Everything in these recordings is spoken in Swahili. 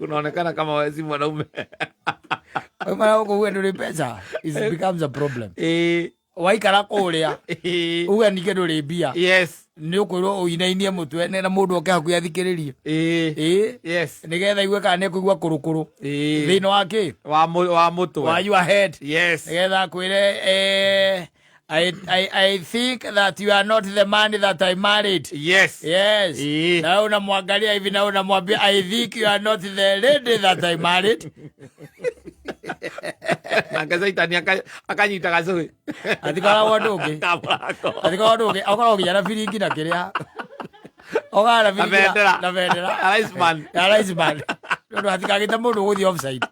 Unaonekana kama wewe si mwanaume. Mara uko wewe ndio pesa. It becomes a problem. Waikara kuria. Uwe nike nduri bia. Yes. Ni ukwirwo uinainie mutwe na mundu oke hakuya thikiririe. Yes. Nigetha igwe kana kuigwa kurukuru. Thino wake. Wa mutwe. Wa your head. Yes. Nigetha kwire I think that you are not the man that I married. Yes. Yes. Na unamwangalia hivi na unamwambia I think you are not the lady that I married. Akazaitani akanyita gacui. Atikora wondoke. Atikora wondoke. Akora kijana firingi na kiria. Ogara firingi na vendera. Alice man. Ndo atikagita mundu guthi offside.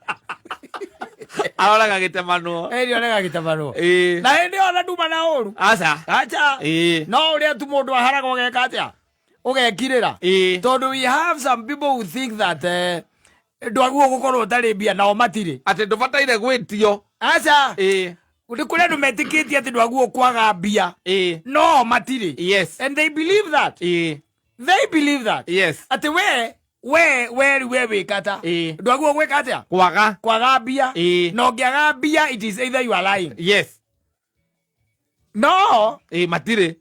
Ahora gagite manuo. Eri gagite manuo. Na ende ona nduma na oru. Acha. No uri tu mundu ahara gogeka atia. Ugekirira. Tondu we have some people who think that ndwaguo gukorwo tari bia nao matire. Ati ndubataire gwitio. Acha. Uri kule ndumetikitie ati ndwaguo kwaga bia. No matire. Yes. And they believe that. They believe that. Yes. Ati we wikata. Ndwaguo gwika atia. Kwaga bia. No ngiaga bia, it is either you are lying. Yes. No. Matire.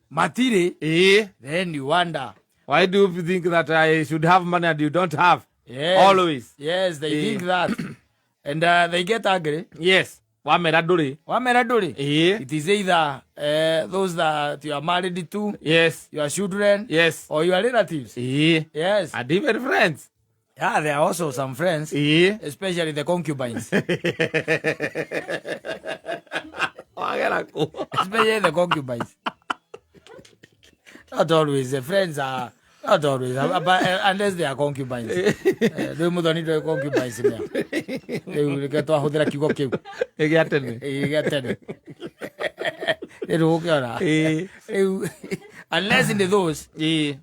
Then you wonder. Why do you think that I should have money and you don't have? Yes. Always. Yes, they think that. And they get angry. Yes. Wamera duri. It is either those that you are married to. Yes. Your children. Yes. Or your relatives. Yes. And even friends. Yeah, there are also some friends. Especially the concubines. Especially the concubines. Not always. The friends are not always, but unless they are concubines. They must need to concubines. They get to hold their kigo kigo. They get it. They don't care. Unless in those, they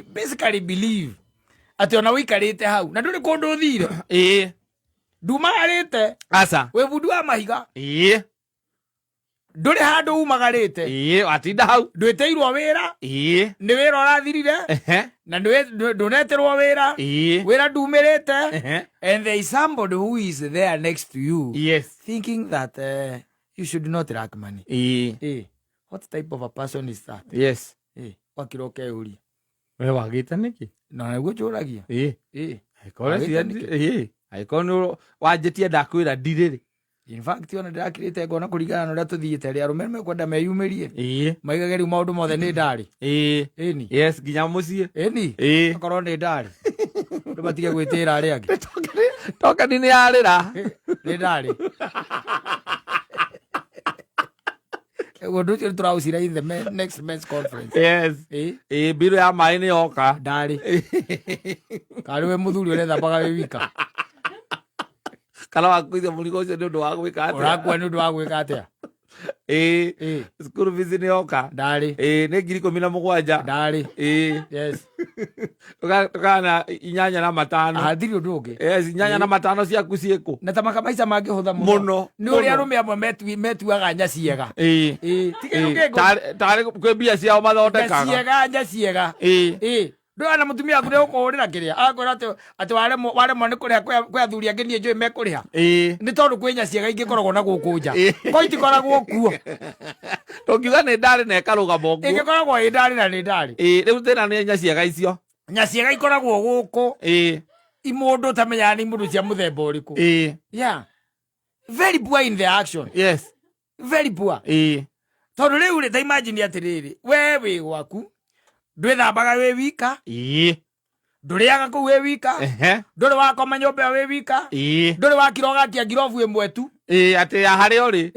basically believe. Ati ona wikarite hau na nduri kundu thire ndumagarite asa we budua mahiga nduri handu umagarite atinda hau ndwiteirwo wira ni wira urathirire na nduneterwo wira wira ndumirite and there is somebody who is there next to you. Yes. Thinking that you should not lack money. What type of a person is that? Yes. Wakiroke uri we wagite niki na niguo njuragia aikono wanjitie ndakwira ndiriri. In fact ona ndirakirite ngona kurigana na uria tuthiite ri arume mekwenda meyumirie maigage riu maundu mothe ni ndari ni yes nginya mucie ni akorwo ni ndari ndu matige gwitira ari angi toka ni arira ni ndari we do it through in the next men's conference. Yes. Biro ya mai ni oka ndari kari we muthuri ure thambaga we wika kala wakuithia muligo ucio ni undu wa gwika atia urakua ni undu wa gwika atia school fees ni oka ndari ni 17,000 ndari yes tukana 8 na 5 hathiri undu ungi yes 8 na 5 ciaku ciiku na tamaka maica mangihutha muno ni uri arume amwe metuaga nya ciega tari kwi mbia ciao mathondekaga ciega nya ciega ndo ana mutumia aku nikuhurira kiria akora ati wale mo ni kuria kwa athuri angi nie njui mekuriha ni tondu kwinya ciega ingikoragwo na guku nja ko itikoragwo kuo tungiuga ni ndari na ikaruga ngo ingikoragwo i ndari na ni ndari riu thina ni nya ciega icio nya ciega ikoragwo guku imundu tamenya ni mundu cia muthemba uriku yeah very poor in the action. Yes. Very poor tondu riu ri ta imagine atiriri we wi gwaku ndwithambaga we wika nduriaga kuu we wika nduri wakoma nyumba we wika nduri wakirogatia ngirovu imwe tu ati ya hari uri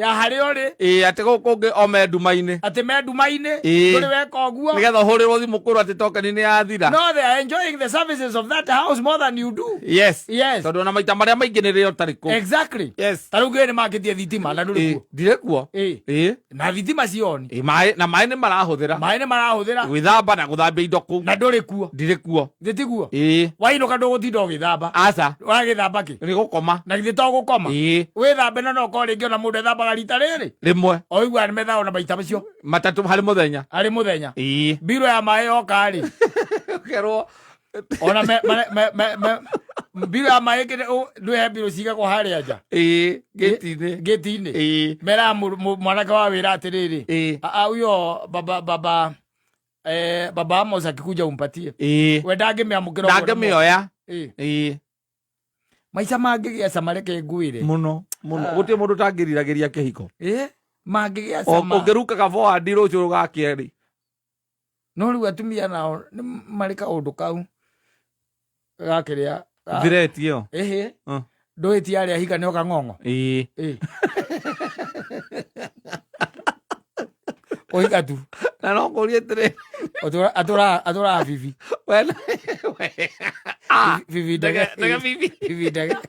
ati gukungi ome ndumaini ati me ndumaini nduri weka uguo nigetha hurirwo thimu kurwa ati tokeni ni yathira. No, they are enjoying the services of that house more than you do. Yes. Tondu na maita maria maingi ni rio tariko. Exactly. Yes. Taru ngene makitie thitima na nduri kuo dire kuo na thitima cioni mai ni marahuthira gwithamba na guthambia indo kuu na nduri kuo dire kuo nditiguo wainuka ndugutinda ugithamba aca wagithamba ki ni gukoma na githie to gukoma withambe no ko ringi ona mundu ethambaga rita riri rimwe o igwa ni metha ona maita macio matatu hari muthenya biro ya mai oka ri kerwo ona bila maeke ndwe biro ciga ko haria nja geti-ini mera mwanake wa wira atiriri uyo baba Amos akikuja umpatie we ndangimioya maica mangigia cama reke nguire muno gutie mundu tangiriragiria kihiko mangigia cama ungirukaga forward rucio rugakieri no riu atumia nao mari kaundu kau gakiria viretio nduitie aria hika nio kang'ong'o oika tu na no kurie tire atura vivi wena vivi daga vivi daga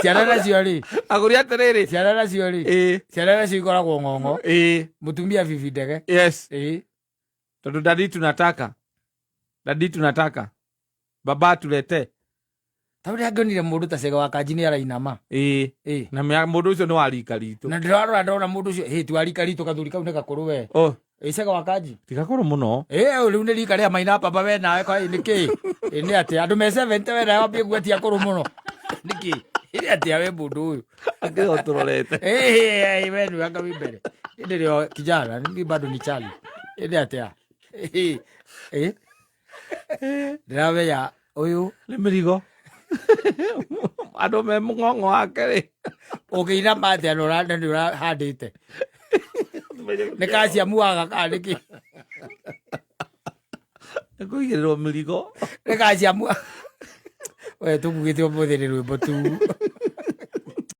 ciana cio ri aguria tiriri ciana cio ri ciana cio ikoragwo ng'ong'o mutumia vivi daga yes tondu dadi tunataka baba tulete tauri agonire mundu ta cega wa kanji ni arainama na mundu ucio ni warika ritu na ndirarora ndona mundu ucio tu warika ritu kathuri kau ni gakuru we cega wa kanji tigakuru muno riu ni rika ria maina papa we nawe kwa niki ni ati andu me 70 we nawe ambie gwetia kuru muno niki ni ati we mundu uyu akio turorete we ni wanga mbere ndio kijana ni bado ni chali ni ati ndirabe ya uyu ni mirigo andu me mung'ong'o wake ri ukiina mate anora ndura handite ni kacia muaga kaniki nikuigiriro mirigo ni kacia muaga we tugugite umuthiri rwimbo tu